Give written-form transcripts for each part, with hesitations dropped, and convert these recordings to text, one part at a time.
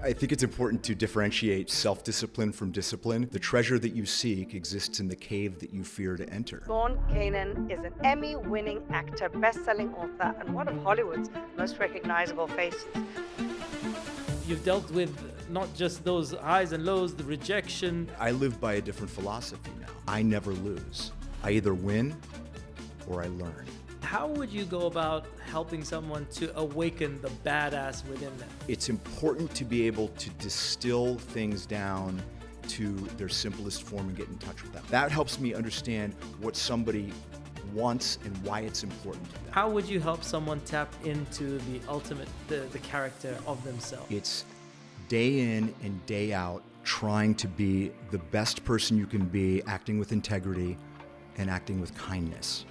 I think it's important to differentiate self-discipline from discipline. The treasure that you seek exists in the cave that you fear to enter. Sean Kanan is an Emmy-winning actor, best-selling author, and one of Hollywood's most recognizable faces. You've dealt with not just those highs and lows, the rejection. I live by a different philosophy now. I never lose. I either win or I learn. How would you go about helping someone to awaken the badass within them? It's important to be able to distill things down to their simplest form and get in touch with that. That helps me understand what somebody wants and why it's important to them. How would you help someone tap into the ultimate, the character of themselves? It's day in and day out trying to be the best person you can be, acting with integrity and acting with kindness.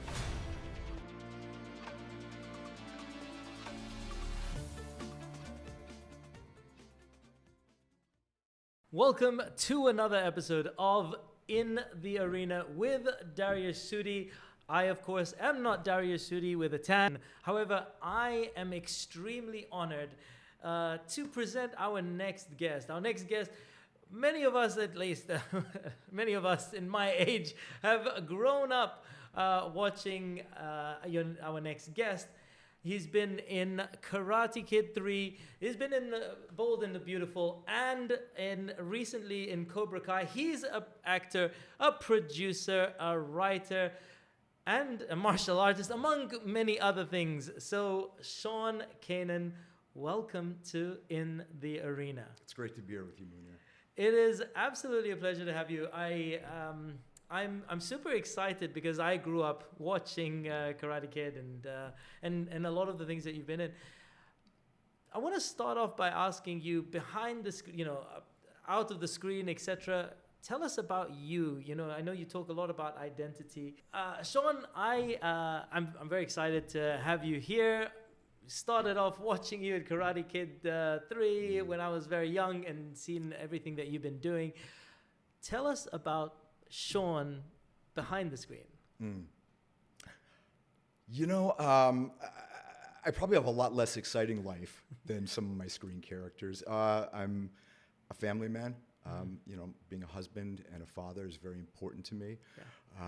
Welcome to another episode of In the Arena with Dariush Soudi. I, of course, am not Dariush Soudi with a tan. However, I am extremely honored to present our next guest. Our next guest, many of us at least, many of us in my age have grown up watching our next guest. He's been in Karate Kid 3. He's been in Bold and the Beautiful, and recently in Cobra Kai. He's an actor, a producer, a writer, and a martial artist, among many other things. So, Sean Kanan, welcome to In the Arena. It's great to be here with you, Muneer. It is absolutely a pleasure to have you. I'm super excited because I grew up watching Karate Kid and a lot of the things that you've been in. I want to start off by asking you, behind the screen, out of the screen, etc. Tell us about you. I know you talk a lot about identity. Sean, I'm very excited to have you here. Started off watching you at Karate Kid 3 when I was very young and seen everything that you've been doing. Tell us about Sean behind the screen. I probably have a lot less exciting life than some of my screen characters. I'm a family man. Being a husband and a father is very important to me. Yeah.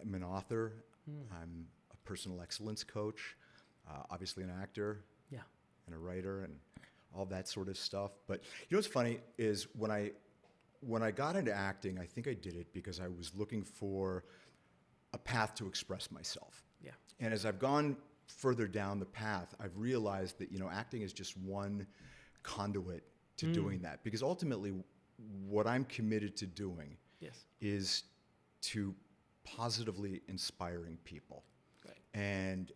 I'm an author. I'm a personal excellence coach. Obviously an actor. Yeah. And a writer and all that sort of stuff. But what's funny is when I got into acting, I think I did it because I was looking for a path to express myself. Yeah. And as I've gone further down the path, I've realized that, acting is just one conduit to doing that. Because ultimately, what I'm committed to doing is to positively inspiring people. Right. And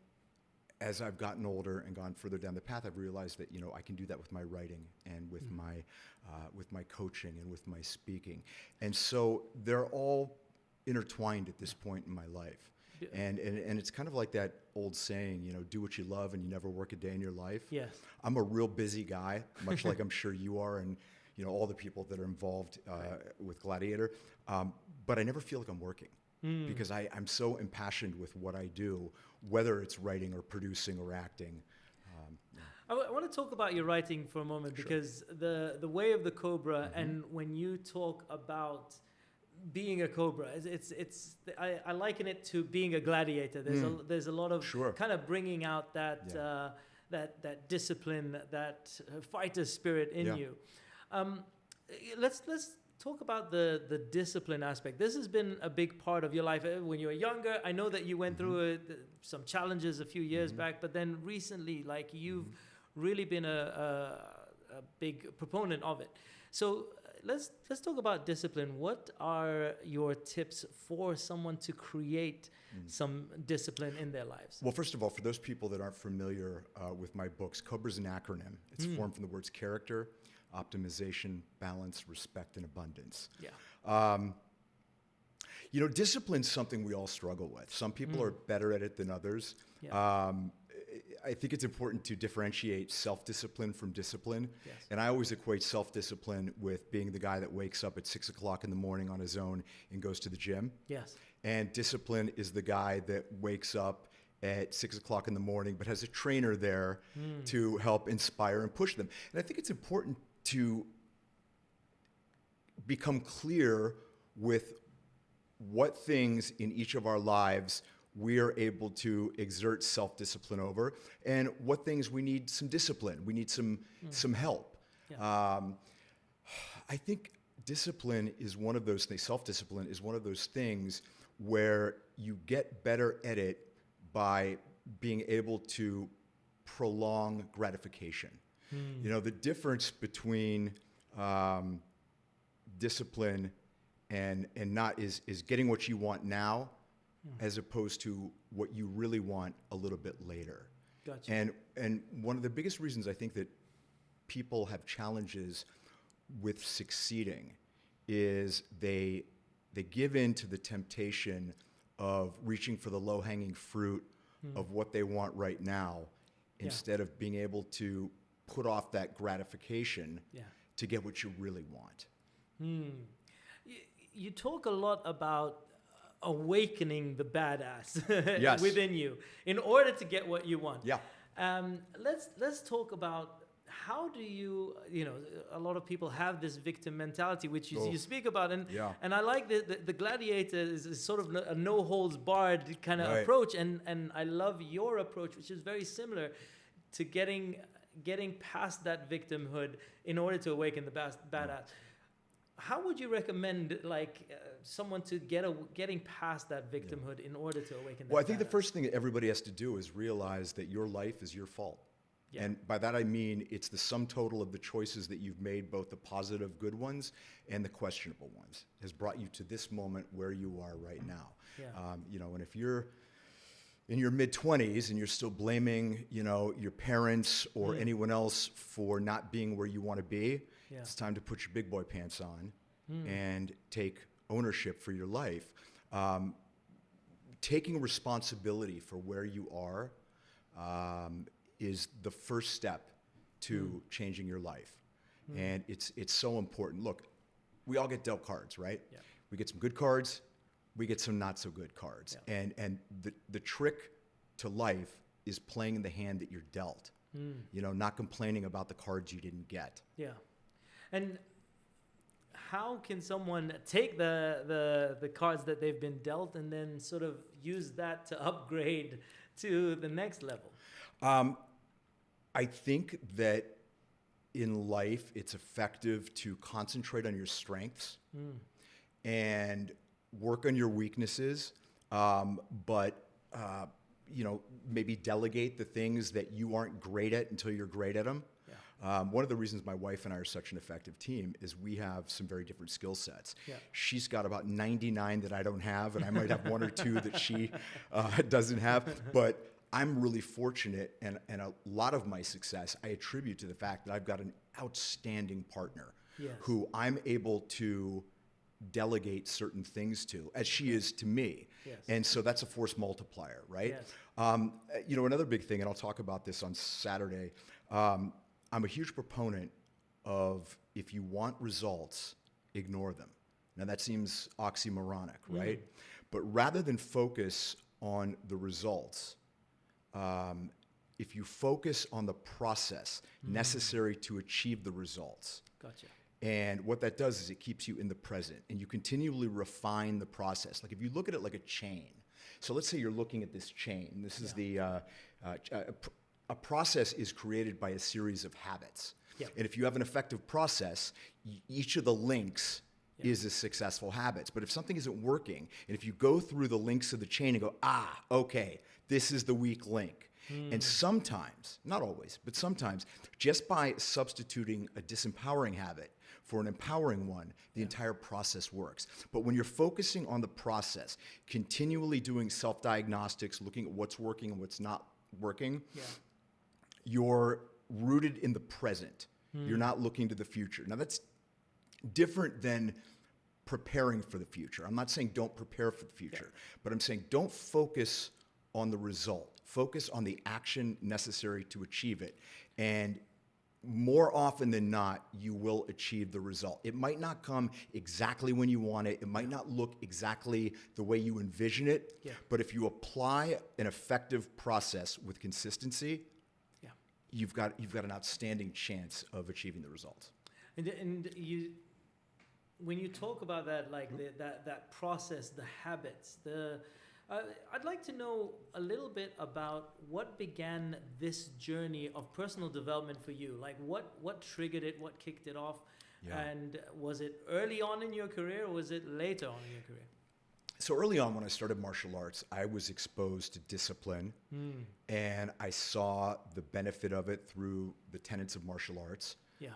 as I've gotten older and gone further down the path, I've realized that I can do that with my writing and with my coaching and with my speaking, and so they're all intertwined at this point in my life. Yeah. And it's kind of like that old saying, do what you love and you never work a day in your life. Yes. I'm a real busy guy, much like I'm sure you are, and all the people that are involved with Gladiator. But I never feel like I'm working. Because I'm so impassioned with what I do, whether it's writing or producing or acting. I want to talk about your writing for a moment. Sure. Because the way of the Cobra, and when you talk about being a Cobra, I liken it to being a gladiator. There's a lot of kind of bringing out that that discipline, that fighter spirit in you. Let's talk about the discipline aspect. This has been a big part of your life. When you were younger, I know that you went through some challenges a few years back, but then recently, you've really been a big proponent of it. So let's talk about discipline. What are your tips for someone to create some discipline in their lives? Well, first of all, for those people that aren't familiar with my books, COBRA is an acronym. It's formed from the words character, optimization, balance, respect, and abundance. Yeah. Discipline's something we all struggle with. Some people are better at it than others. Yeah. I think it's important to differentiate self-discipline from discipline. Yes. And I always equate self-discipline with being the guy that wakes up at 6 o'clock in the morning on his own and goes to the gym. Yes. And discipline is the guy that wakes up at 6 o'clock in the morning but has a trainer there to help inspire and push them. And I think it's important to become clear with what things in each of our lives we are able to exert self-discipline over, and what things we need some discipline, we need some help. Yeah. I think discipline is one of those things, self-discipline is one of those things where you get better at it by being able to prolong gratification. You know, the difference between discipline and not is getting what you want now as opposed to what you really want a little bit later. Gotcha. And one of the biggest reasons I think that people have challenges with succeeding is they give in to the temptation of reaching for the low-hanging fruit of what they want right now instead of being able to put off that gratification to get what you really want. You talk a lot about awakening the badass Yes. within you in order to get what you want. Yeah. Let's talk about how do you know, a lot of people have this victim mentality, which you speak about, and I like the gladiator is sort of a no holds barred kind of approach, and I love your approach, which is very similar to getting past that victimhood in order to awaken the badass. How would you recommend someone to getting past that victimhood in order to awaken that Well, I think badass? the first thing that everybody has to do is realize that your life is your fault. Yeah. And by that I mean it's the sum total of the choices that you've made, both the positive good ones and the questionable ones, has brought you to this moment where you are right now. Yeah. You know, and if you're in your mid-20s and you're still blaming, you know, your parents or anyone else for not being where you want to be, it's time to put your big boy pants on and take ownership for your life. Taking responsibility for where you are is the first step to changing your life. And it's so important. Look, we all get dealt cards, right? Yeah. We get some good cards, we get some not so good cards. Yeah. And the trick to life is playing the hand that you're dealt. You know, not complaining about the cards you didn't get. Yeah. And how can someone take the cards that they've been dealt and then sort of use that to upgrade to the next level? I think that in life, it's effective to concentrate on your strengths and work on your weaknesses, but you know, maybe delegate the things that you aren't great at until you're great at them. Yeah. One of the reasons my wife and I are such an effective team is we have some very different skill sets. Yeah. She's got about 99 that I don't have, and I might have one or two that she doesn't have, but I'm really fortunate, and a lot of my success I attribute to the fact that I've got an outstanding partner who I'm able to delegate certain things to, as she is to me. Yes. And so that's a force multiplier, right? Yes. You know, another big thing, and I'll talk about this on Saturday, I'm a huge proponent of if you want results, ignore them. Now that seems oxymoronic, right? But rather than focus on the results, if you focus on the process necessary to achieve the results. Gotcha. And what that does is it keeps you in the present, and you continually refine the process. Like if you look at it like a chain. So let's say you're looking at this chain. This is a process is created by a series of habits. Yep. And if you have an effective process, each of the links is a successful habit. But if something isn't working, and if you go through the links of the chain and go, okay, this is the weak link. And sometimes, not always, but sometimes, just by substituting a disempowering habit for an empowering one, the entire process works. But when you're focusing on the process, continually doing self-diagnostics, looking at what's working and what's not working, you're rooted in the present. You're not looking to the future. Now that's different than preparing for the future. I'm not saying don't prepare for the future, but I'm saying don't focus on the result. Focus on the action necessary to achieve it. And more often than not, you will achieve the result. It might not come exactly when you want it. It might not look exactly the way you envision it. Yeah. But if you apply an effective process with consistency, you've got an outstanding chance of achieving the results. And you, when you talk about that, like that process, the habits, I'd like to know a little bit about what began this journey of personal development for you. Like what triggered it, what kicked it off, and was it early on in your career or was it later on in your career? So early on when I started martial arts, I was exposed to discipline and I saw the benefit of it through the tenets of martial arts. Yeah.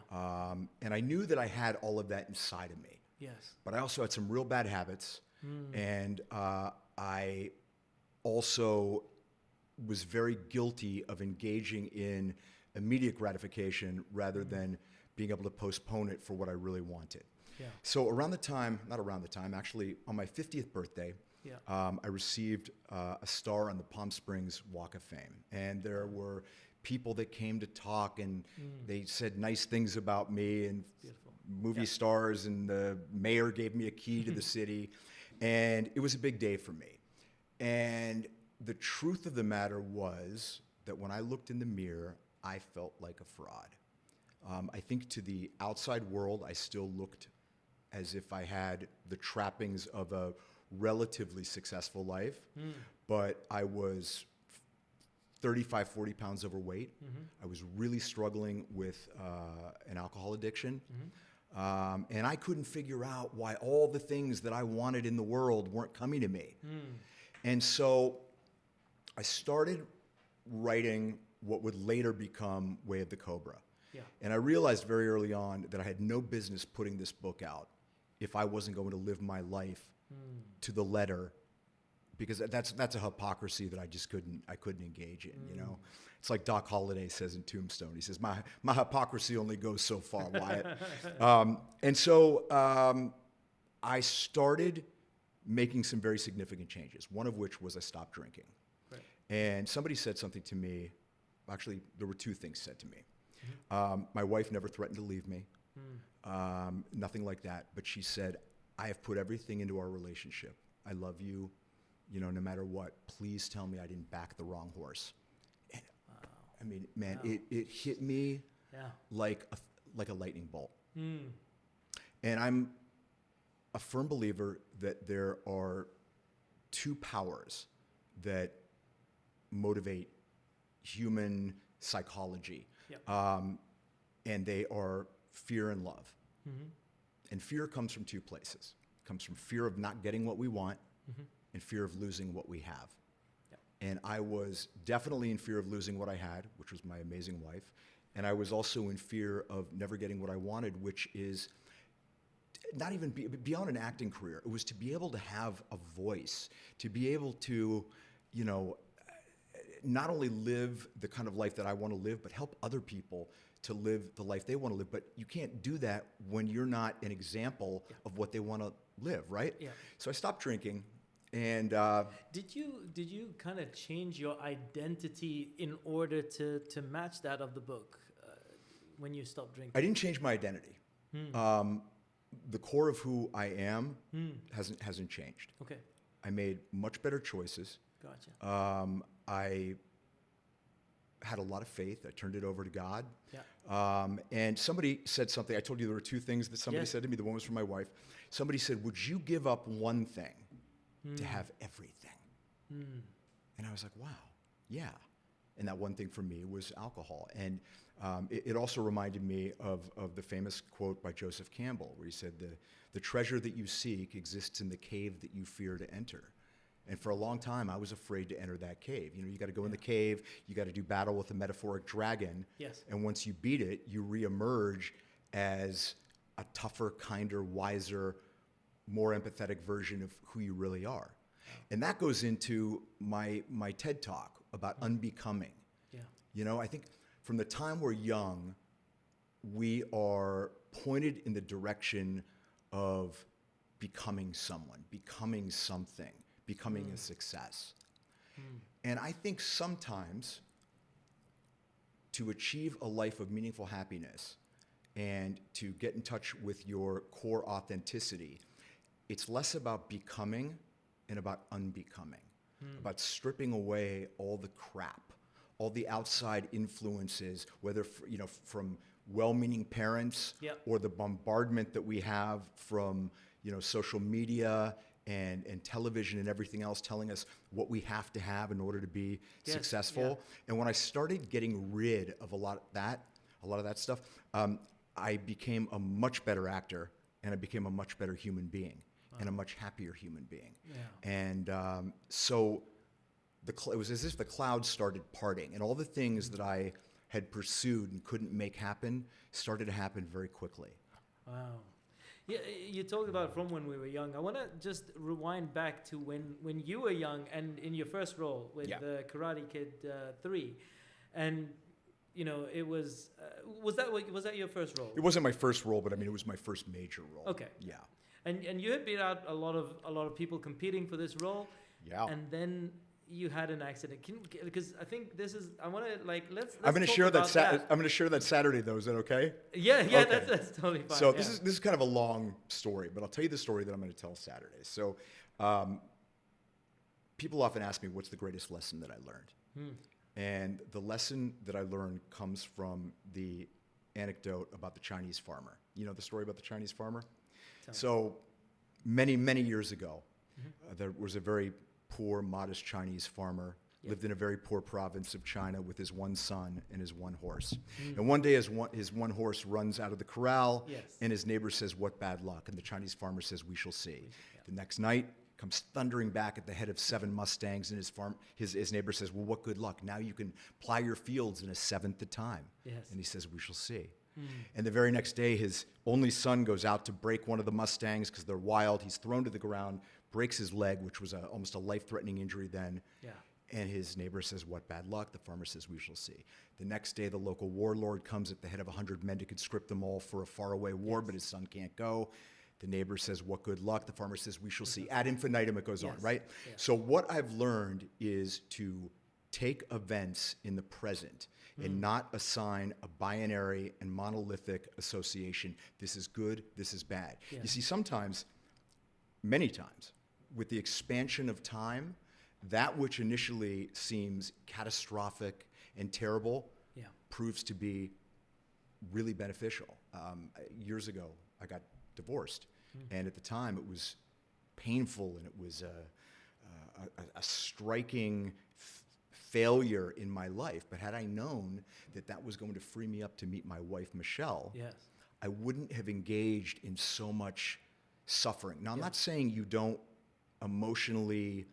And I knew that I had all of that inside of me. Yes. But I also had some real bad habits. And I also was very guilty of engaging in immediate gratification rather than being able to postpone it for what I really wanted. Yeah. So actually on my 50th birthday, I received a star on the Palm Springs Walk of Fame. And there were people that came to talk and they said nice things about me, and movie stars, and the mayor gave me a key to the city. And it was a big day for me. And the truth of the matter was that when I looked in the mirror, I felt like a fraud. I think to the outside world, I still looked as if I had the trappings of a relatively successful life, but I was 35, 40 pounds overweight. I was really struggling with an alcohol addiction. And I couldn't figure out why all the things that I wanted in the world weren't coming to me. And so I started writing what would later become Way of the Cobra. Yeah. And I realized very early on that I had no business putting this book out if I wasn't going to live my life to the letter, because that's a hypocrisy that I just couldn't engage in, you know? It's like Doc Holliday says in Tombstone. He says, my hypocrisy only goes so far, Wyatt. And so I started making some very significant changes, one of which was I stopped drinking. Right. And somebody said something to me. Actually, there were two things said to me. My wife never threatened to leave me, nothing like that. But she said, I have put everything into our relationship. I love you, you know, no matter what. Please tell me I didn't back the wrong horse. And, I mean, man, it hit me like a lightning bolt. And I'm a firm believer that there are two powers that motivate human psychology. And they are fear and love. And fear comes from two places. It comes from fear of not getting what we want and fear of losing what we have. And I was definitely in fear of losing what I had, which was my amazing wife. And I was also in fear of never getting what I wanted, which is not even beyond an acting career. It was to be able to have a voice, to be able to, you know, not only live the kind of life that I want to live, but help other people to live the life they want to live. But you can't do that when you're not an example of what they want to live, right? So I stopped drinking. And did you kind of change your identity in order to match that of the book when you stopped drinking? I didn't change my identity. The core of who I am hasn't changed. Okay. I made much better choices. Gotcha. I had a lot of faith. I turned it over to God. Yeah. And somebody said something. I told you there were two things that somebody said to me. The one was from my wife. Somebody said, would you give up one thing to have everything? And I was like, wow, yeah. And that one thing for me was alcohol. And it also reminded me of the famous quote by Joseph Campbell, where he said, the treasure that you seek exists in the cave that you fear to enter. And for a long time, I was afraid to enter that cave. You know, you got to go in the cave, you got to do battle with a metaphoric dragon. Yes. And once you beat it, you reemerge as a tougher, kinder, wiser, more empathetic version of who you really are. And that goes into my TED Talk about unbecoming. Yeah. You know, I think from the time we're young, we are pointed in the direction of becoming someone, becoming something, becoming a success. And I think sometimes to achieve a life of meaningful happiness and to get in touch with your core authenticity, it's less about becoming and about unbecoming, about stripping away all the crap, all the outside influences, whether from well-meaning parents Yep. or the bombardment that we have from, social media and television and everything else telling us what we have to have in order to be Yes, successful. yeah. And when I started getting rid of a lot of that stuff, I became a much better actor, and I became a much better human being, and a much happier human being. Yeah. And so it was as if the clouds started parting, and all the things that I had pursued and couldn't make happen started to happen very quickly. Wow. Yeah, you talked about from when we were young. I want to just rewind back to when you were young and in your first role with the Karate Kid 3, and it was that your first role? It wasn't my first role, but I mean it was my first major role. Okay. Yeah. And you had beat out a lot of people competing for this role. Yeah. And then you had an accident. Because I think this is I want to let's I'm going to talk share about that. I'm going to share that Saturday though. Is that okay? Yeah, Okay. that's totally fine. So this is kind of a long story, but I'll tell you the story that I'm going to tell Saturday. So people often ask me, what's the greatest lesson that I learned? And the lesson that I learned comes from the anecdote about the Chinese farmer. You know the story about the Chinese farmer? So many, many years ago, there was a very poor, modest Chinese farmer, lived in a very poor province of China with his one son and his one horse. And one day his one horse runs out of the corral, and his neighbor says, "What bad luck?" And the Chinese farmer says, "We shall see." The next night, comes thundering back at the head of 7 Mustangs, and his neighbor says, "Well, what good luck? Now you can plow your fields in a seventh the time." And he says, "We shall see." And the very next day, his only son goes out to break one of the Mustangs because they're wild. He's thrown to the ground, breaks his leg, which was almost a life-threatening injury then. And his neighbor says, "What bad luck?" The farmer says, "We shall see." The next day, the local warlord comes at the head of 100 men to conscript them all for a faraway war, but his son can't go. The neighbor says, "What good luck?" The farmer says, "We shall see." Ad infinitum, it goes on, right? So what I've learned is to take events in the present and not assign a binary and monolithic association. This is good, this is bad. You see, sometimes, many times, with the expansion of time, that which initially seems catastrophic and terrible proves to be really beneficial. Years ago, I got divorced, and at the time it was painful, and it was a striking failure in my life. But had I known that that was going to free me up to meet my wife, Michelle, I wouldn't have engaged in so much suffering. Now, I'm not saying you don't emotionally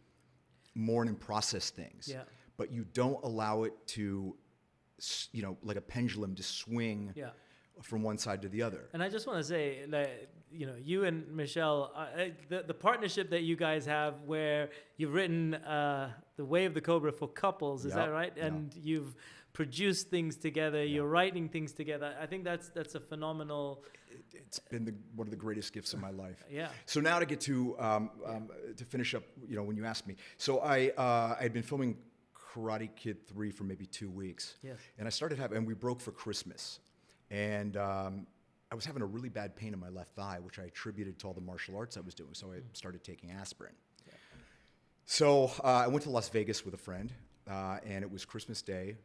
mourn and process things, but you don't allow it to, like a pendulum, to swing from one side to the other. And I just want to say, you and Michelle, the partnership that you guys have, where you've written The Way of the Cobra for couples, is that right? And you've produced things together, you're writing things together. I think that's a phenomenal. It's been one of the greatest gifts of my life. So now to get to finish up, when you asked me. So I'd been filming Karate Kid 3 for maybe 2 weeks. And I started and we broke for Christmas. And I was having a really bad pain in my left thigh, which I attributed to all the martial arts I was doing. So I started taking aspirin. So I went to Las Vegas with a friend, and it was Christmas Day,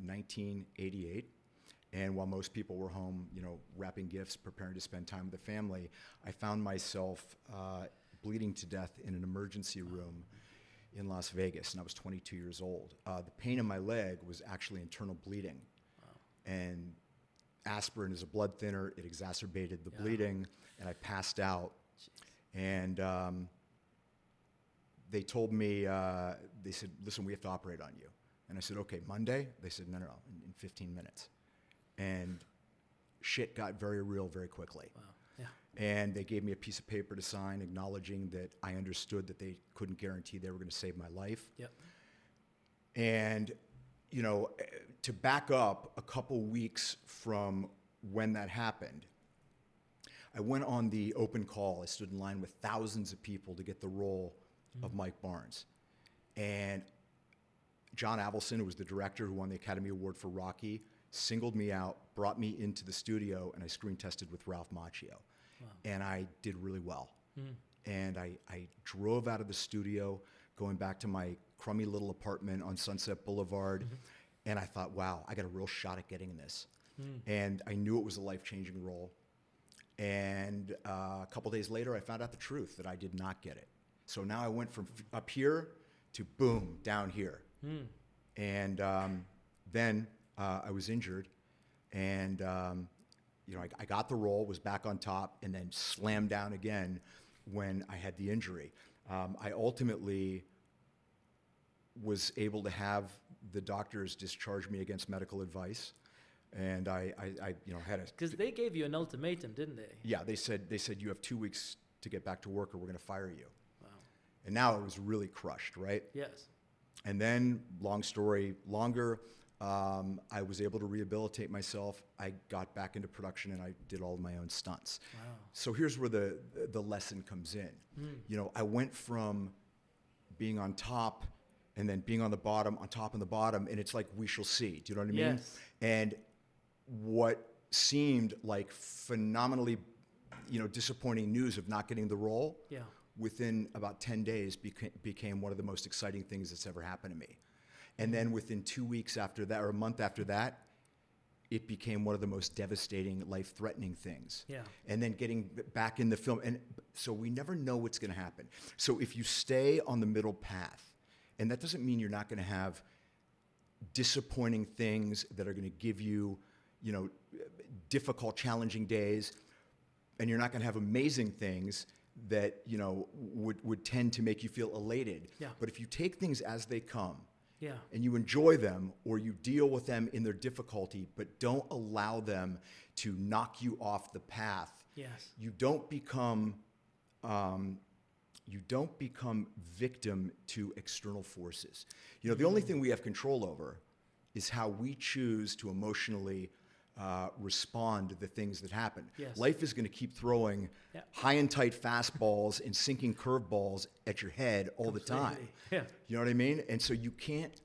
1988. And while most people were home, wrapping gifts, preparing to spend time with the family, I found myself bleeding to death in an emergency room in Las Vegas, and I was 22 years old. The pain in my leg was actually internal bleeding. And aspirin is a blood thinner. It exacerbated the bleeding, and I passed out. And they told me, they said, "Listen, we have to operate on you." And I said, "Okay, Monday?" They said, no, in 15 minutes. And shit got very real very quickly. And they gave me a piece of paper to sign acknowledging that I understood that they couldn't guarantee they were going to save my life. And to back up a couple weeks from when that happened, I went on the open call. I stood in line with thousands of people to get the role of Mike Barnes. And John Avildsen, who was the director who won the Academy Award for Rocky, singled me out, brought me into the studio, and I screen tested with Ralph Macchio. And I did really well. And I drove out of the studio, going back to my crummy little apartment on Sunset Boulevard, and I thought, wow, I got a real shot at getting this. And I knew it was a life-changing role. And a couple days later, I found out the truth that I did not get it. So now I went from up here to boom, down here. And then I was injured, and you know, I got the role, was back on top, and then slammed down again when I had the injury. I ultimately was able to have the doctors discharge me against medical advice, and I you know, had a... Because they gave you an ultimatum, didn't they? Yeah, they said you have 2 weeks to get back to work or we're going to fire you. Wow. And now I was really crushed, right? Yes. And then, long story longer, I was able to rehabilitate myself. I got back into production and I did all of my own stunts. Wow. So here's where the lesson comes in. You know, I went from being on top and then being on the bottom, on top and the bottom, and it's like we shall see. Do you know what I mean? Yes. And what seemed like phenomenally, you know, disappointing news of not getting the role, within about 10 days became one of the most exciting things that's ever happened to me. And then within 2 weeks after that, or a month after that, it became one of the most devastating, life-threatening things. Yeah. And then getting back in the film. And so we never know what's going to happen. So if you stay on the middle path, and that doesn't mean you're not going to have disappointing things that are going to give you, you know, difficult, challenging days, and you're not going to have amazing things that, you know, would tend to make you feel elated. Yeah. But if you take things as they come, Yeah. and you enjoy them, or you deal with them in their difficulty, but don't allow them to knock you off the path, Yes. you don't become victim to external forces. You know, the only thing we have control over is how we choose to emotionally respond to the things that happen. Yes. Life is going to keep throwing high and tight fastballs and sinking curveballs at your head all the time. Yeah. You know what I mean? And so you can't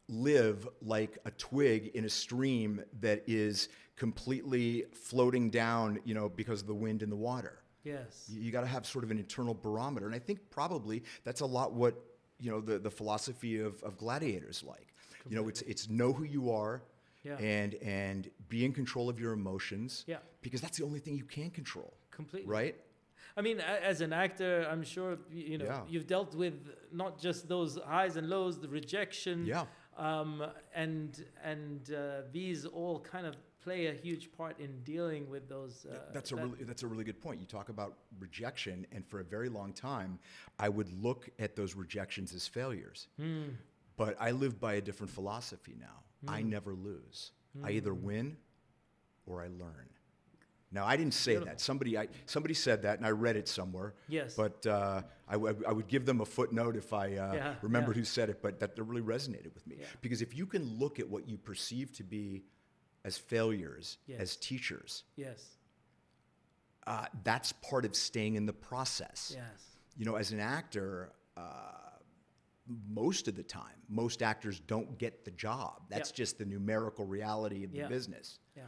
live like a twig in a stream that is completely floating down, you know, because of the wind and the water. Yes. You got to have sort of an internal barometer. And I think probably that's a lot what, you know, the philosophy of Gladiator's like. Completely. You know, it's know who you are. Yeah. And be in control of your emotions. Yeah. Because that's the only thing you can control. Completely. Right? I mean, as an actor, I'm sure, you know, Yeah. you've dealt with not just those highs and lows, the rejection. Yeah. And these all kind of play a huge part in dealing with those. That's a really good point. You talk about rejection, and for a very long time, I would look at those rejections as failures. But I live by a different philosophy now. I never lose. I either win or I learn. Now, I didn't say that. Somebody said that, and I read it somewhere. Yes. But I would give them a footnote if I remembered who said it, but that really resonated with me. Yeah. Because if you can look at what you perceive to be as failures, as teachers, that's part of staying in the process. Yes. You know, as an actor, most of the time, most actors don't get the job. That's just the numerical reality of the business. Yeah.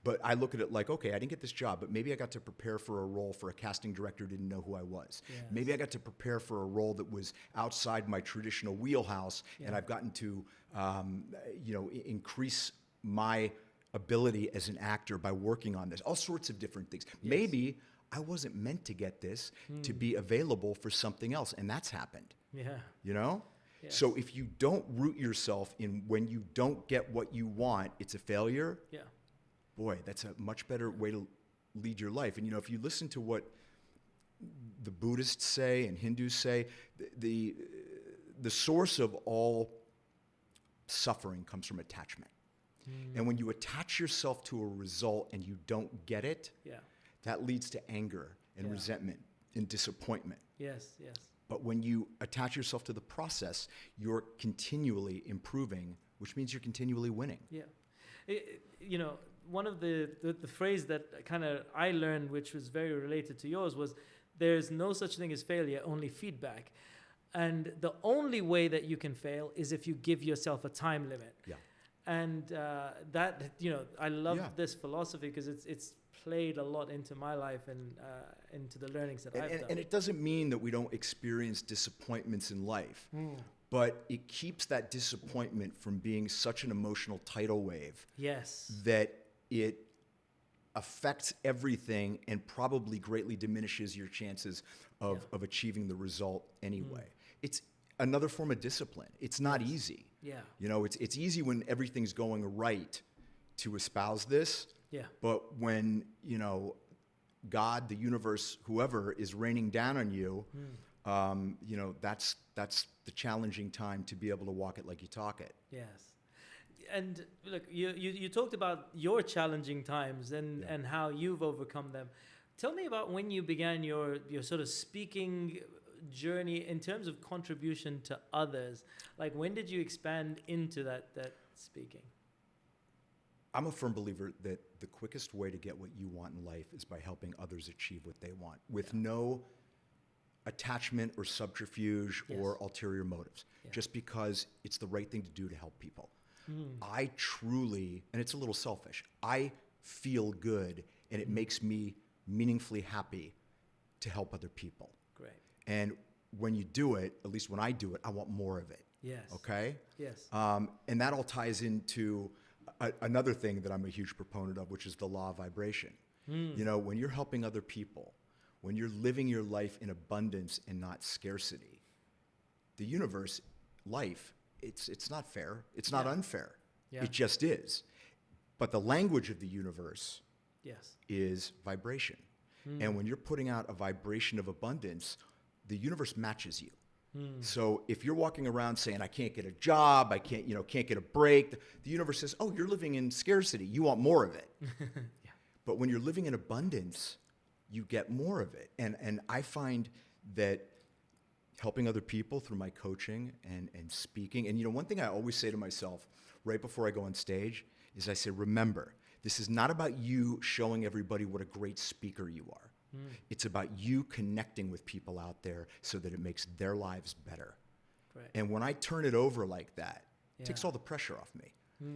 But I look at it like, okay, I didn't get this job, but maybe I got to prepare for a role for a casting director who didn't know who I was. Yes. Maybe I got to prepare for a role that was outside my traditional wheelhouse, and I've gotten to, you know, increase my ability as an actor by working on this. All sorts of different things. Yes. Maybe I wasn't meant to get this to be available for something else, and that's happened. Yeah. You know? Yes. So if you don't root yourself in when you don't get what you want, it's a failure. Yeah. Boy, that's a much better way to lead your life. And you know, if you listen to what the Buddhists say and Hindus say, the source of all suffering comes from attachment. And when you attach yourself to a result and you don't get it, that leads to anger and resentment and disappointment. Yes, yes. But when you attach yourself to the process, you're continually improving, which means you're continually winning. Yeah. You know, one of the phrase that kind of I learned, which was very related to yours, was there's no such thing as failure, only feedback. And the only way that you can fail is if you give yourself a time limit. Yeah. And that, you know, I love Yeah. this philosophy because it's played a lot into my life and into the learnings that I've done. And it doesn't mean that we don't experience disappointments in life, but it keeps that disappointment from being such an emotional tidal wave Yes. that it affects everything and probably greatly diminishes your chances of achieving the result anyway. It's another form of discipline. It's not easy. Yeah. You know, it's easy when everything's going right to espouse this. Yeah. But when, you know, God, the universe, whoever is raining down on you, you know, that's the challenging time to be able to walk it like you talk it. Yes. And look, you talked about your challenging times and how you've overcome them. Tell me about when you began your sort of speaking journey in terms of contribution to others. Like, when did you expand into that speaking? I'm a firm believer that the quickest way to get what you want in life is by helping others achieve what they want with no attachment or subterfuge or ulterior motives, just because it's the right thing to do to help people. I truly, and it's a little selfish, I feel good and it makes me meaningfully happy to help other people. Great. And when you do it, at least when I do it, I want more of it. Yes. Okay? Yes. And that all ties into another thing that I'm a huge proponent of, which is the law of vibration. You know, when you're helping other people, when you're living your life in abundance and not scarcity, the universe, life, it's not fair. It's not unfair. Yeah. It just is. But the language of the universe is vibration. And when you're putting out a vibration of abundance, the universe matches you. So if you're walking around saying, I can't get a job, I can't get a break, the universe says, oh, you're living in scarcity. You want more of it. But when you're living in abundance, you get more of it. And I find that helping other people through my coaching and speaking, and you know, one thing I always say to myself right before I go on stage is I say, remember, this is not about you showing everybody what a great speaker you are. It's about you connecting with people out there so that it makes their lives better. Right. And when I turn it over like that, it takes all the pressure off me.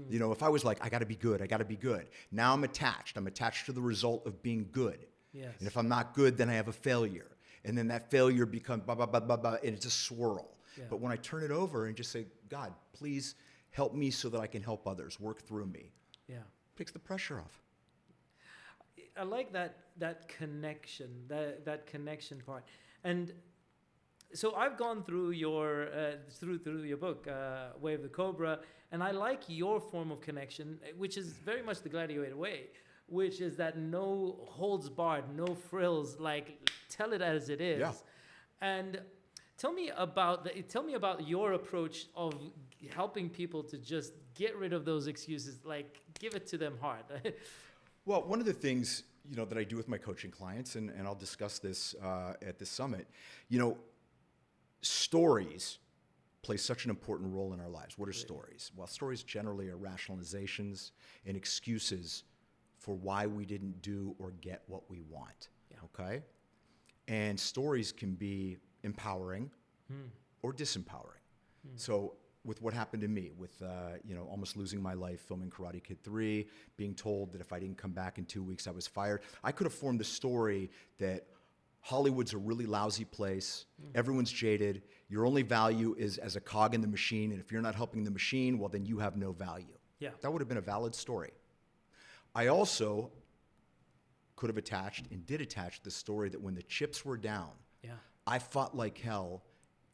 You know, if I was like, I got to be good. Now I'm attached to the result of being good. Yes. And if I'm not good, then I have a failure. And then that failure becomes blah, blah, blah, blah, blah, and it's a swirl. Yeah. But when I turn it over and just say, God, please help me so that I can help others, work through me. Yeah. Takes the pressure off. I like that connection, that connection part. And so I've gone through your through your book, Way of the Cobra, and I like your form of connection, which is very much the gladiator way, which is that no holds barred, no frills, like tell it as it is. Yeah. And tell me about your approach of helping people to just get rid of those excuses, like give it to them hard. Well, one of the things, you know, that I do with my coaching clients, and I'll discuss this at this summit, you know, stories play such an important role in our lives. What are stories? Well, stories generally are rationalizations and excuses for why we didn't do or get what we want, okay? And stories can be empowering or disempowering. So with what happened to me, with you know, almost losing my life filming Karate Kid 3, being told that if I didn't come back in 2 weeks, I was fired. I could have formed the story that Hollywood's a really lousy place, everyone's jaded, your only value is as a cog in the machine, and if you're not helping the machine, well, then you have no value. Yeah. That would have been a valid story. I also could have attached and did attach the story that when the chips were down, I fought like hell,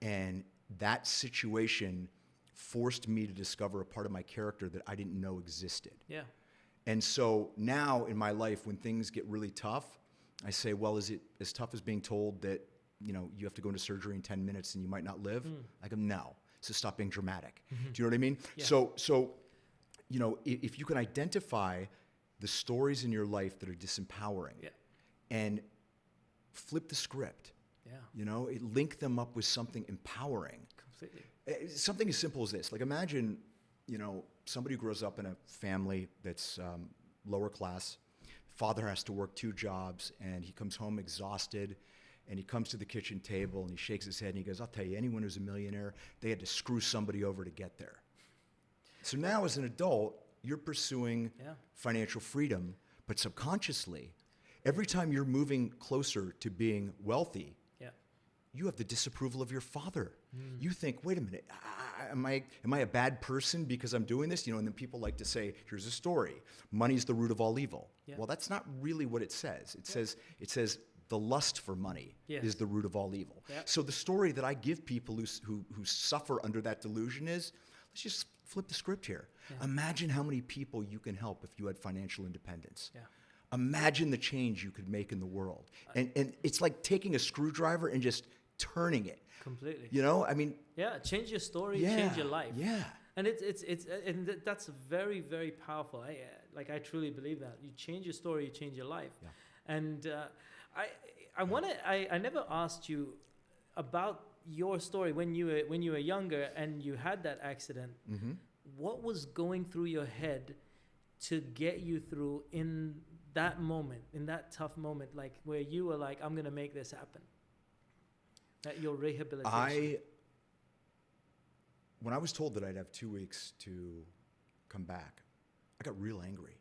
and that situation forced me to discover a part of my character that I didn't know existed. Yeah. And so now in my life, when things get really tough, I say, well, is it as tough as being told that, you know, you have to go into surgery in 10 minutes and you might not live? I go, no. So stop being dramatic. Do you know what I mean? Yeah. So, you know, if you can identify the stories in your life that are disempowering and flip the script, you know, link them up with something empowering. Completely. Something as simple as this. Like, imagine, you know, somebody who grows up in a family that's lower class. Father has to work 2 jobs, and he comes home exhausted, and he comes to the kitchen table, and he shakes his head, and he goes, I'll tell you, anyone who's a millionaire, they had to screw somebody over to get there. So now as an adult, you're pursuing financial freedom, but subconsciously, every time you're moving closer to being wealthy, you have the disapproval of your father. You think, wait a minute, am I a bad person because I'm doing this? And then people like to say, here's a story. Money's the root of all evil. Yeah. Well, that's not really what it says. It says the lust for money is the root of all evil. Yeah. So the story that I give people who suffer under that delusion is, let's just flip the script here. Yeah. Imagine how many people you can help if you had financial independence. Yeah. Imagine the change you could make in the world. And it's like taking a screwdriver and just turning it. Completely. Yeah, change your story, change your life. Yeah. And that's very, very powerful. I truly believe that. You change your story, you change your life. Yeah. And I never asked you about your story when you were younger and you had that accident. Mm-hmm. What was going through your head to get you through in that moment, in that tough moment, like where you were like, I'm going to make this happen? At your rehabilitation. When I was told that I'd have 2 weeks to come back, I got real angry.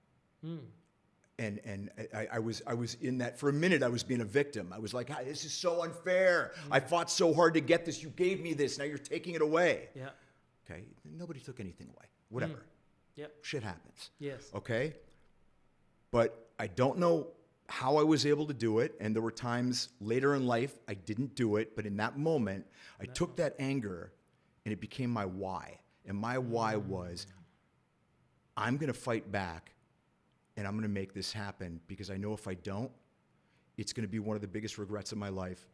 And I was in that, for a minute I was being a victim. I was like, this is so unfair. I fought so hard to get this. You gave me this. Now you're taking it away. Yeah. Okay. Nobody took anything away. Whatever. Yep. Shit happens. Yes. Okay. But I don't know how I was able to do it. And there were times later in life I didn't do it. But in that moment, I took that anger and it became my why. And my why was, I'm going to fight back and I'm going to make this happen, because I know if I don't, it's going to be one of the biggest regrets of my life,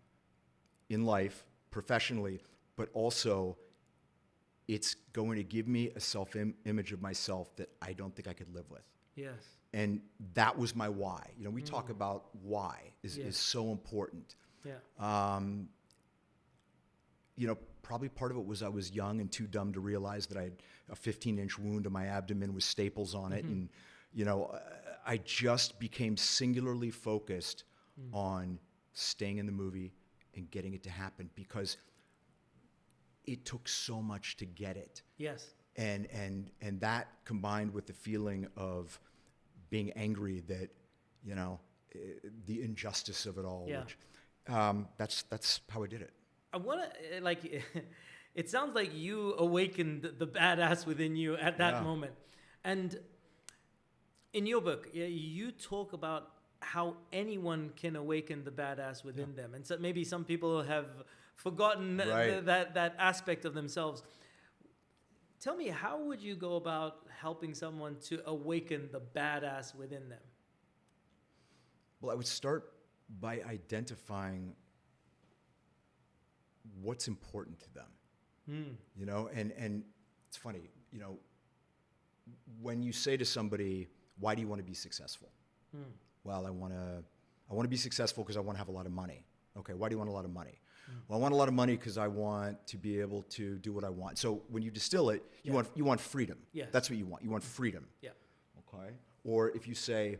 in life, professionally, but also it's going to give me a self-image of myself that I don't think I could live with. Yes. And that was my why. We talk about why is so important. Yeah. Probably part of it was I was young and too dumb to realize that I had a 15-inch wound on my abdomen with staples on it. And, I just became singularly focused on staying in the movie and getting it to happen, because it took so much to get it. Yes. And that combined with the feeling of being angry that, the injustice of it all, which, that's how I did it. I want to, it sounds like you awakened the badass within you at that moment. And in your book, you talk about how anyone can awaken the badass within them. And so maybe some people have forgotten that aspect of themselves. Tell me, how would you go about helping someone to awaken the badass within them? Well, I would start by identifying what's important to them. And it's funny, when you say to somebody, why do you want to be successful? Well, I want to be successful because I want to have a lot of money. Okay, why do you want a lot of money? Well, I want a lot of money because I want to be able to do what I want. So when you distill it, you want freedom. Yes. That's what you want. You want freedom. Yeah. Okay. Or if you say,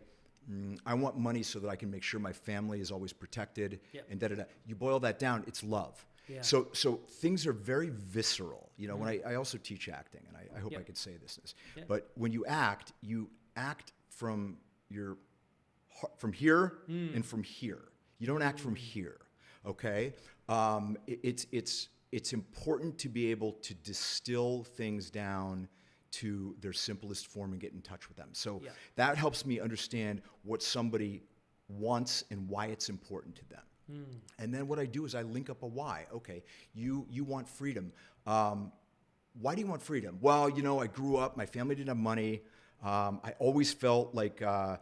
I want money so that I can make sure my family is always protected, and da-da-da. You boil that down, it's love. Yeah. So things are very visceral. When I also teach acting, and I hope I could say this. But when you act from here and from here. You don't act from here. Okay. It's important to be able to distill things down to their simplest form and get in touch with them. So that helps me understand what somebody wants and why it's important to them. And then what I do is I link up a why. Okay, you want freedom. Why do you want freedom? Well, I grew up, my family didn't have money. I always felt like, I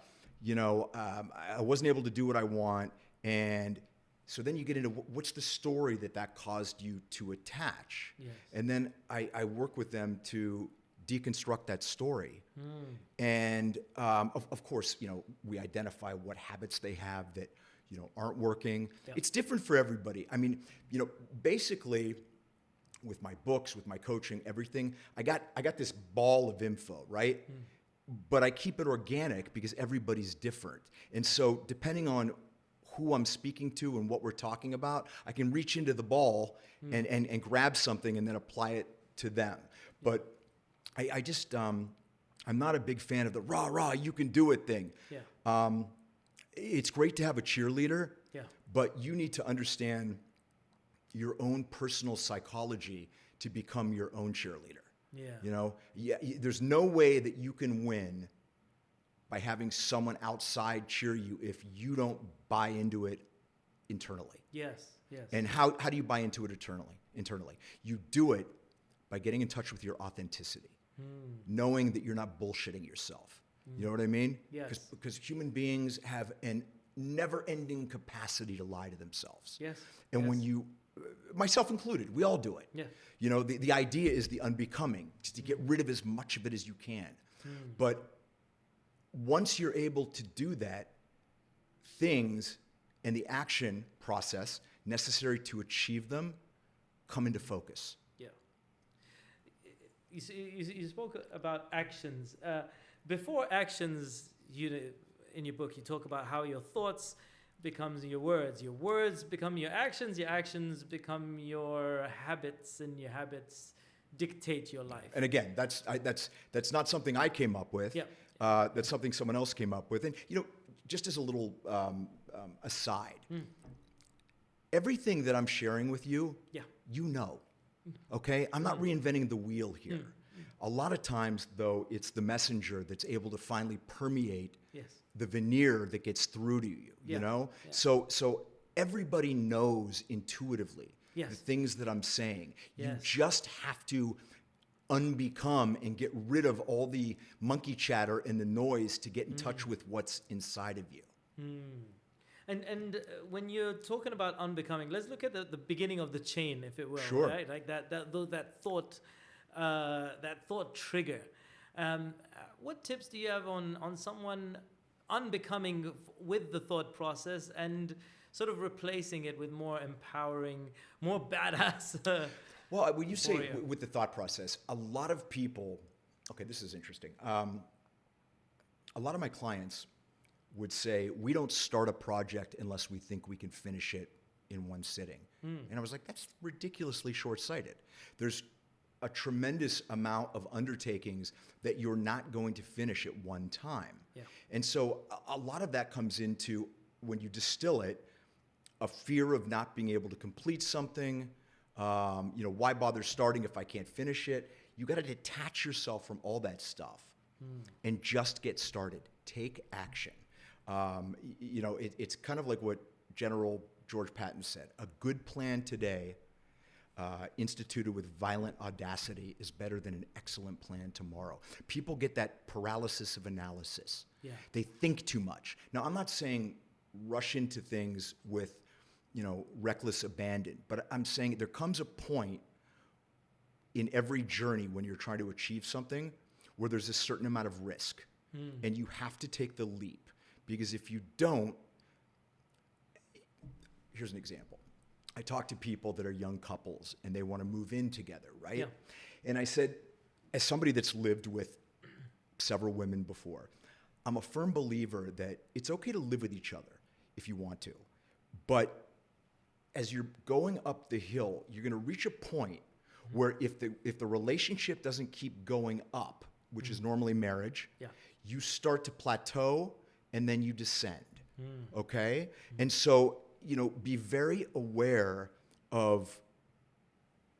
wasn't able to do what I want. And so then you get into what's the story that caused you to attach. Yes. And then I work with them to deconstruct that story. And of course, we identify what habits they have that, aren't working. Yeah. It's different for everybody. I mean, basically with my books, with my coaching, everything, I got this ball of info, right? But I keep it organic because everybody's different. And so depending on who I'm speaking to and what we're talking about, I can reach into the ball and grab something and then apply it to them. But I just, I'm not a big fan of the rah, you can do it thing. Yeah. It's great to have a cheerleader, but you need to understand your own personal psychology to become your own cheerleader. Yeah. You know, there's no way that you can win by having someone outside cheer you if you don't buy into it internally. Yes. Yes. And how do you buy into it internally? You do it by getting in touch with your authenticity, knowing that you're not bullshitting yourself. You know what I mean? Yes. Because human beings have an never-ending capacity to lie to themselves. Yes. And yes. when you, myself included, we all do it. Yeah. You know, the idea is the unbecoming, to get rid of as much of it as you can. But once you're able to do that, things and the action process necessary to achieve them come into focus. Yeah. You spoke about actions. Before actions, in your book, you talk about how your thoughts becomes your words become your actions become your habits, and your habits dictate your life. And again, that's not something I came up with. Yeah. That's something someone else came up with. And just as a little aside, everything that I'm sharing with you, you know. Okay, I'm not reinventing the wheel here. A lot of times, though, it's the messenger that's able to finally permeate the veneer that gets through to you. You know, so everybody knows intuitively the things that I'm saying. You just have to unbecome and get rid of all the monkey chatter and the noise to get in touch with what's inside of you. And when you're talking about unbecoming, let's look at the beginning of the chain, if it will. Sure. Right? Like that thought trigger. What tips do you have on someone unbecoming with the thought process and sort of replacing it with more empowering, more badass? Well, when you say warrior? with the thought process, a lot of people, okay, this is interesting. A lot of my clients would say, we don't start a project unless we think we can finish it in one sitting. And I was like, that's ridiculously short-sighted. There's a tremendous amount of undertakings that you're not going to finish at one time. Yeah. And so a lot of that comes into, when you distill it, a fear of not being able to complete something. Why bother starting if I can't finish it? You got to detach yourself from all that stuff and just get started. Take action. It's kind of like what General George Patton said: a good plan today, instituted with violent audacity, is better than an excellent plan tomorrow. People get that paralysis of analysis. Yeah. They think too much. Now, I'm not saying rush into things with, reckless abandon, but I'm saying there comes a point in every journey when you're trying to achieve something where there's a certain amount of risk, and you have to take the leap. Because if you don't, here's an example. I talk to people that are young couples and they want to move in together, right? Yeah. And I said, as somebody that's lived with several women before, I'm a firm believer that it's okay to live with each other if you want to. But as you're going up the hill, you're going to reach a point where if the relationship doesn't keep going up, which is normally marriage, you start to plateau and then you descend, okay? And so, be very aware of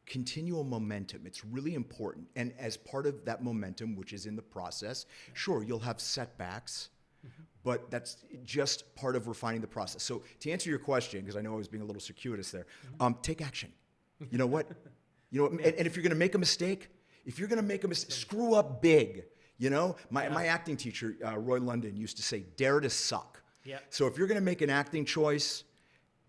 continual momentum. It's really important. And as part of that momentum, which is in the process, sure, you'll have setbacks, but that's just part of refining the process. So to answer your question, because I know I was being a little circuitous there, take action. You know what? And if you're going to make a mistake, screw up big. My acting teacher, Roy London, used to say, dare to suck. Yeah. So if you're going to make an acting choice,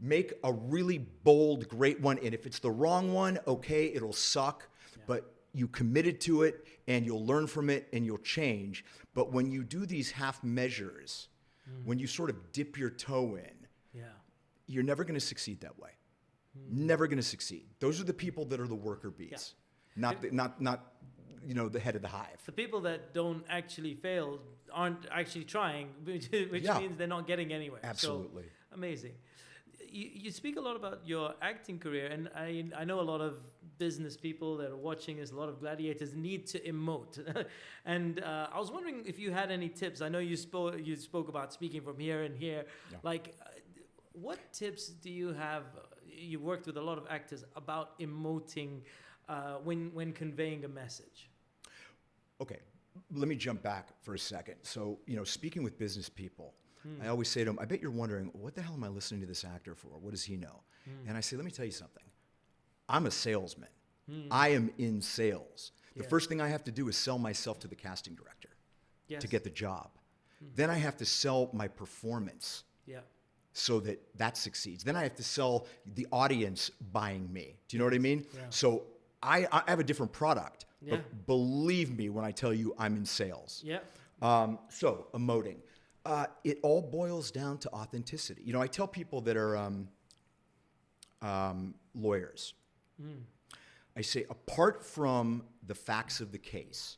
make a really bold, great one. And if it's the wrong one, okay, it'll suck. Yeah. But you committed to it, and you'll learn from it, and you'll change. But when you do these half measures, when you sort of dip your toe in, you're never going to succeed that way. Never going to succeed. Those are the people that are the worker bees, not the head of the hive. The people that don't actually fail aren't actually trying, which means they're not getting anywhere. Absolutely. So, amazing. You speak a lot about your acting career, and I know a lot of business people that are watching this, a lot of gladiators need to emote. And I was wondering if you had any tips. I know you spoke about speaking from here and here. Yeah. What tips do you have? You worked with a lot of actors about emoting when conveying a message? Okay, let me jump back for a second. So, speaking with business people, I always say to them, I bet you're wondering, what the hell am I listening to this actor for? What does he know? And I say, let me tell you something. I'm a salesman. I am in sales. The first thing I have to do is sell myself to the casting director to get the job. Then I have to sell my performance so that succeeds. Then I have to sell the audience buying me. Do you know what I mean? Yeah. So I have a different product. But believe me when I tell you I'm in sales. Yeah. So emoting. It all boils down to authenticity. I tell people that are lawyers, I say, apart from the facts of the case,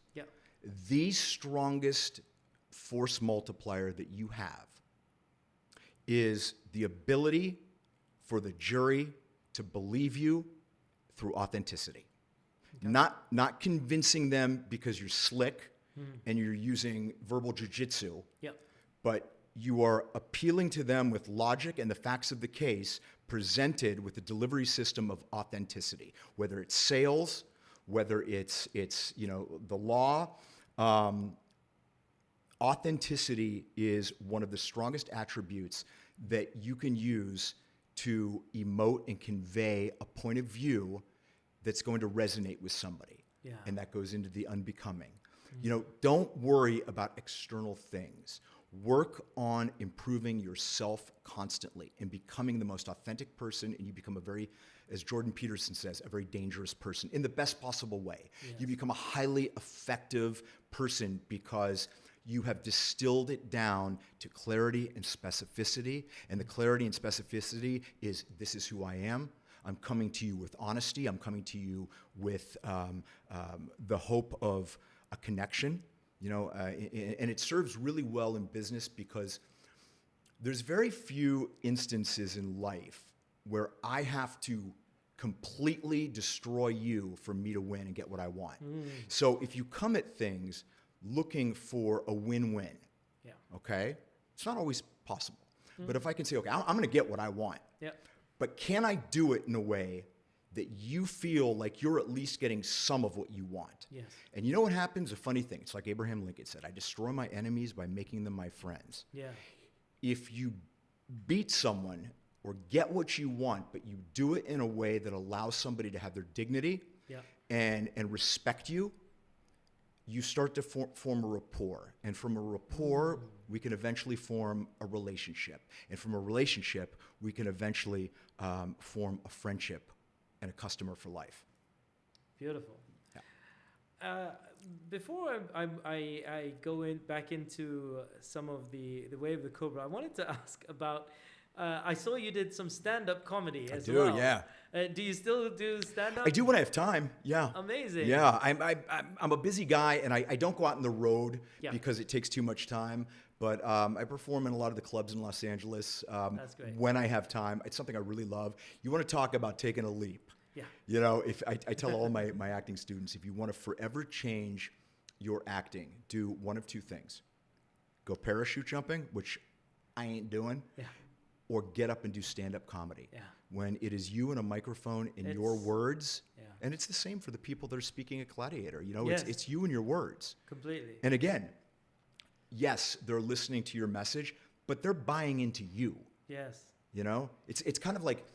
the strongest force multiplier that you have is the ability for the jury to believe you through authenticity. Not convincing them because you're slick and you're using verbal jujitsu, but you are appealing to them with logic and the facts of the case presented with the delivery system of authenticity, whether it's sales, whether it's the law. Authenticity is one of the strongest attributes that you can use to emote and convey a point of view that's going to resonate with somebody. And that goes into the unbecoming. Don't worry about external things. Work on improving yourself constantly and becoming the most authentic person, and you become a very, as Jordan Peterson says, a very dangerous person in the best possible way. You become a highly effective person because you have distilled it down to clarity and specificity, and the clarity and specificity is, this is who I am. I'm coming to you with honesty. I'm coming to you with the hope of a connection, and it serves really well in business because there's very few instances in life where I have to completely destroy you for me to win and get what I want. So if you come at things looking for a win-win, okay, it's not always possible. But if I can say, okay, I'm going to get what I want, but can I do it in a way that you feel like you're at least getting some of what you want? And you know what happens? A funny thing. It's like Abraham Lincoln said, I destroy my enemies by making them my friends. If you beat someone or get what you want, but you do it in a way that allows somebody to have their dignity and respect you, you start to form a rapport. And from a rapport, we can eventually form a relationship. And from a relationship, we can eventually form a friendship and a customer for life. Beautiful. Before I go back into some of the way of the Cobra, I wanted to ask about, I saw you did some stand-up comedy as well. I do, yeah. Do you still do stand-up? I do when I have time, yeah. Amazing. Yeah, I'm a busy guy, and I don't go out on the road because it takes too much time. But I perform in a lot of the clubs in Los Angeles That's great. when I have time. It's something I really love. You want to talk about taking a leap. If I tell all my acting students, if you want to forever change your acting, do one of two things. Go parachute jumping, which I ain't doing, or get up and do stand-up comedy. When it is you and a microphone in your words, and it's the same for the people that are speaking at Gladiator. It's you and your words. Completely. And again, yes, they're listening to your message, but they're buying into you. It's kind of like,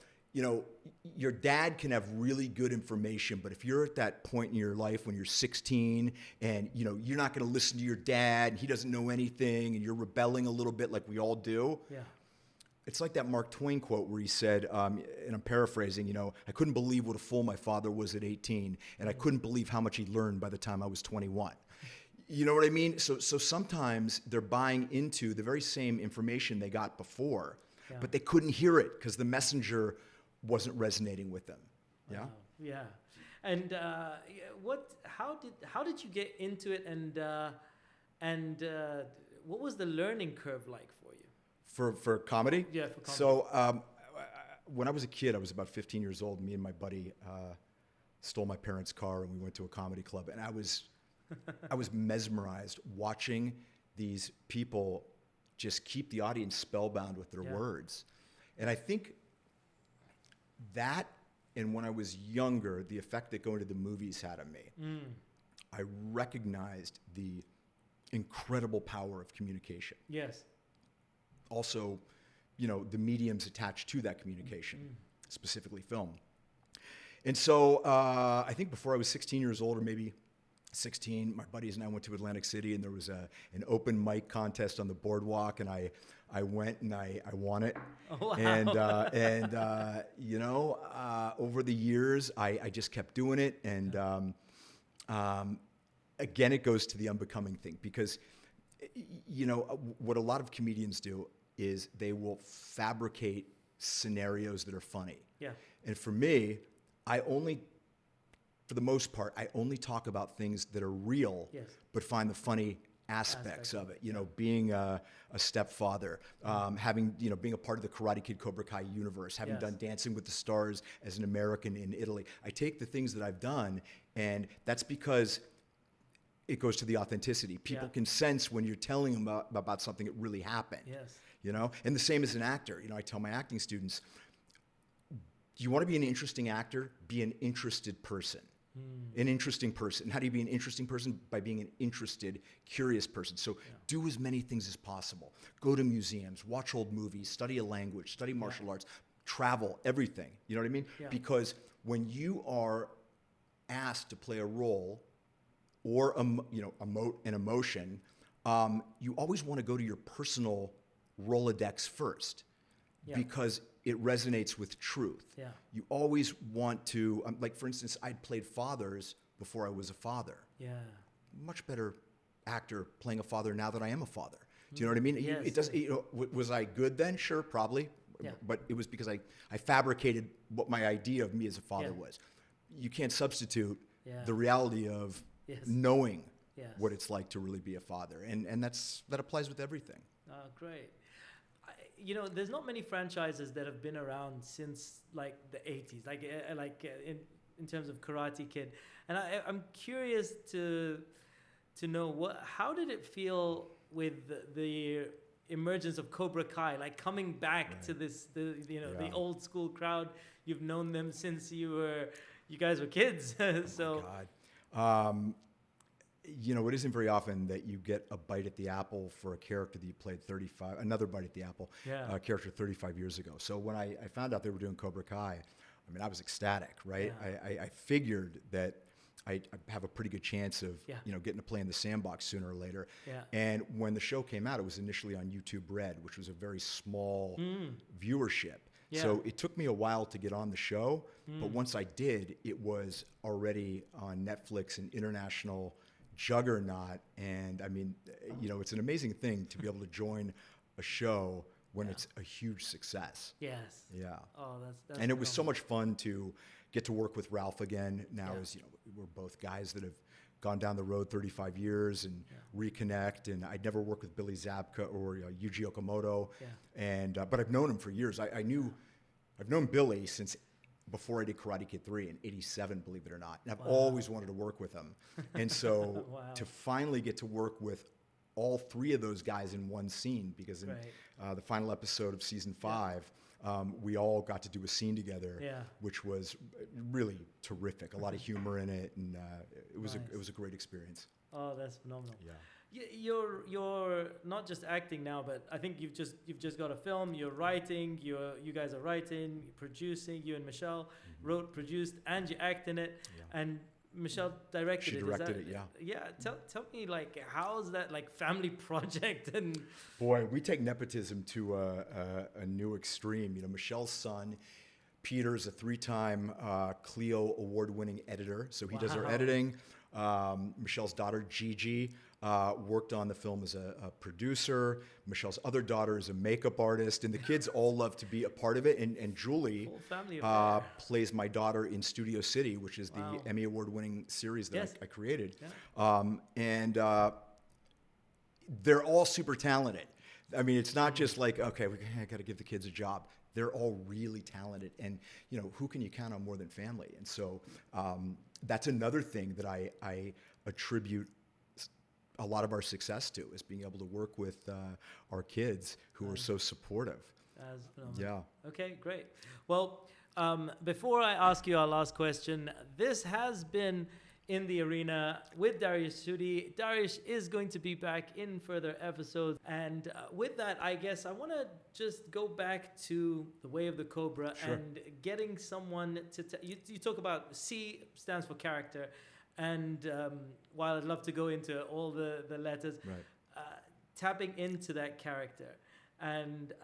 your dad can have really good information, but if you're at that point in your life when you're 16 and, you're not going to listen to your dad and he doesn't know anything and you're rebelling a little bit like we all do. It's like that Mark Twain quote where he said, and I'm paraphrasing, I couldn't believe what a fool my father was at 18, and I couldn't believe how much he learned by the time I was 21. You know what I mean? So sometimes they're buying into the very same information they got before, but they couldn't hear it because the messenger wasn't resonating with them. Wow. Yeah. And how did you get into it, and what was the learning curve like for you? For comedy? Yeah, for comedy. So when I was a kid, I was about 15 years old. Me and my buddy stole my parents' car and we went to a comedy club, and I was mesmerized watching these people just keep the audience spellbound with their words. And I think that And when I was younger, the effect that going to the movies had on me, I recognized the incredible power of communication. Yes. Also, you know, the mediums attached to that communication, specifically film. And so I think before I was 16 years old, or maybe 16, my buddies and I went to Atlantic City, and there was an open mic contest on the boardwalk, and I went and I won it. Oh, wow. And you know, over the years, I just kept doing it. And again, it goes to the unbecoming thing, because, you know, what a lot of comedians do is they will fabricate scenarios that are funny. Yeah. And for me, for the most part, I only talk about things that are real, Yes. but find the funny aspects of it. You know, being a stepfather, being a part of the Karate Kid Cobra Kai universe, having done Dancing with the Stars as an American in Italy. I take the things that I've done, and that's because it goes to the authenticity. People can sense when you're telling them about something that really happened. Yes. You know, and the same as an actor. You know, I tell my acting students, you want to be an interesting actor, be an interested person. An interesting person. How do you be an interesting person? By being an interested, curious person. So do as many things as possible. Go to museums, watch old movies, study a language, study martial arts, travel, everything. You know what I mean? Yeah. Because when you are asked to play a role or emote an emotion, you always want to go to your personal Rolodex first, because it resonates with truth. Yeah. You always want to, like, for instance, I'd played fathers before I was a father. Yeah. Much better actor playing a father now that I am a father. Do you know what I mean? Yes. It does. You know, was I good then? Sure, probably. Yeah. But it was because I fabricated what my idea of me as a father was. You can't substitute the reality of knowing what it's like to really be a father, and that applies with everything. Oh, great. You know, there's not many franchises that have been around since like the 80s, in terms of Karate Kid, and I'm curious to know how did it feel with the emergence of Cobra Kai, like coming back to the old school crowd. You've known them since you guys were kids. So. Oh my God. You know, it isn't very often that you get a bite at the apple for a character that you played another bite at the apple, character 35 years ago. So when I found out they were doing Cobra Kai, I mean, I was ecstatic, right? Yeah. I figured that I'd have a pretty good chance of, getting to play in the sandbox sooner or later. Yeah. And when the show came out, it was initially on YouTube Red, which was a very small viewership. Yeah. So it took me a while to get on the show, but once I did, it was already on Netflix, an international juggernaut. And I mean, it's an amazing thing to be able to join a show when it's a huge success. Yes. Yeah. Oh, that's and it was so much fun to get to work with Ralph again. Now, as we're both guys that have gone down the road 35 years and reconnect. And I'd never worked with Billy Zabka or Yuji Okamoto. Yeah. And but I've known him for years. I've known Billy since before I did Karate Kid 3 in '87, believe it or not. And I've always wanted to work with him. And so to finally get to work with all three of those guys in one scene, because in the final episode of season 5, we all got to do a scene together, which was really terrific. A lot of humor in it, and it was a great experience. Oh, that's phenomenal. Yeah. You're not just acting now, but I think you've just got a film. You're writing. You guys are writing, producing. You and Michelle wrote, produced, and you act in it. Yeah. And Michelle directed it. She directed it. Yeah. Yeah. Tell me, like, how's that, like, family project? And boy, we take nepotism to a new extreme. Michelle's son, Peter, is a 3-time Clio award-winning editor, so he does our editing. Michelle's daughter, Gigi, worked on the film as a producer. Michelle's other daughter is a makeup artist, and the kids all love to be a part of it. And Julie plays my daughter in Studio City, which is the Emmy Award-winning series that I created. Yeah. They're all super talented. I mean, it's not just like, okay, I got to give the kids a job. They're all really talented, and who can you count on more than family? And so that's another thing that I attribute a lot of our success to, is being able to work with our kids who are so supportive. That's phenomenal. Yeah. Okay, great. Well, Before I ask you our last question, this has been In the Arena with Dariush Soudi. Dariush is going to be back in further episodes. And with that, I guess I want to just go back to the way of the Cobra and getting someone to... You talk about C stands for character. And while I'd love to go into all the letters, tapping into that character. And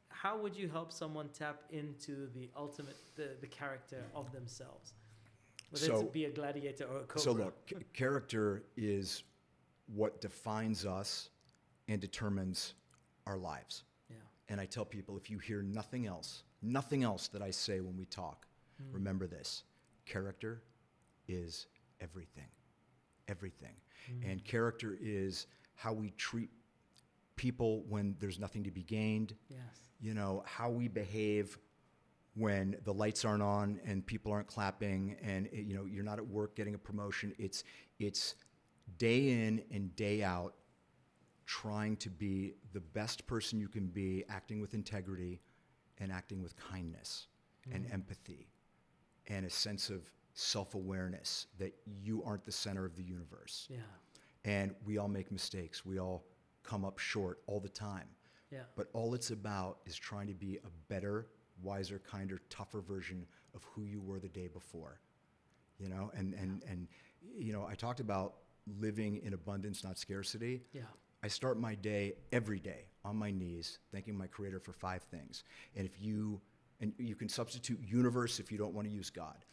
how would you help someone tap into the ultimate, the character of themselves? Whether it be a gladiator or a cobra. So look, character is what defines us and determines our lives. Yeah. And I tell people, if you hear nothing else that I say when we talk, remember this: character is everything. Everything. And character is how we treat people when there's nothing to be gained. Yes. You know, how we behave when the lights aren't on and people aren't clapping and, you know, you're not at work getting a promotion. It's day in and day out trying to be the best person you can be, acting with integrity and acting with kindness and empathy and a sense of self-awareness that you aren't the center of the universe. Yeah. And we all make mistakes. We all come up short all the time. Yeah. But all it's about is trying to be a better, wiser, kinder, tougher version of who you were the day before. You know, and you know, I talked about living in abundance, not scarcity. Yeah. I start my day every day on my knees, thanking my Creator for 5 things. And you can substitute universe if you don't want to use God.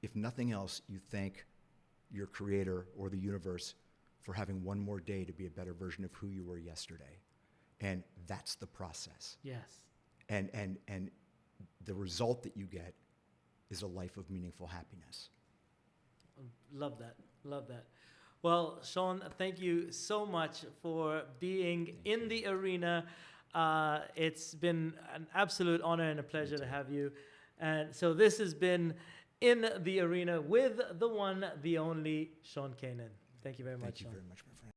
If nothing else, you thank your Creator or the universe for having one more day to be a better version of who you were yesterday. And that's the process. Yes. And the result that you get is a life of meaningful happiness. Love that. Love that. Well, Sean, thank you so much for being in the arena. It's been an absolute honor and a pleasure to have you. And so this has been In the Arena with the one, the only Sean Kanan. Thank you very much, Thank you Sean. very much, my friend.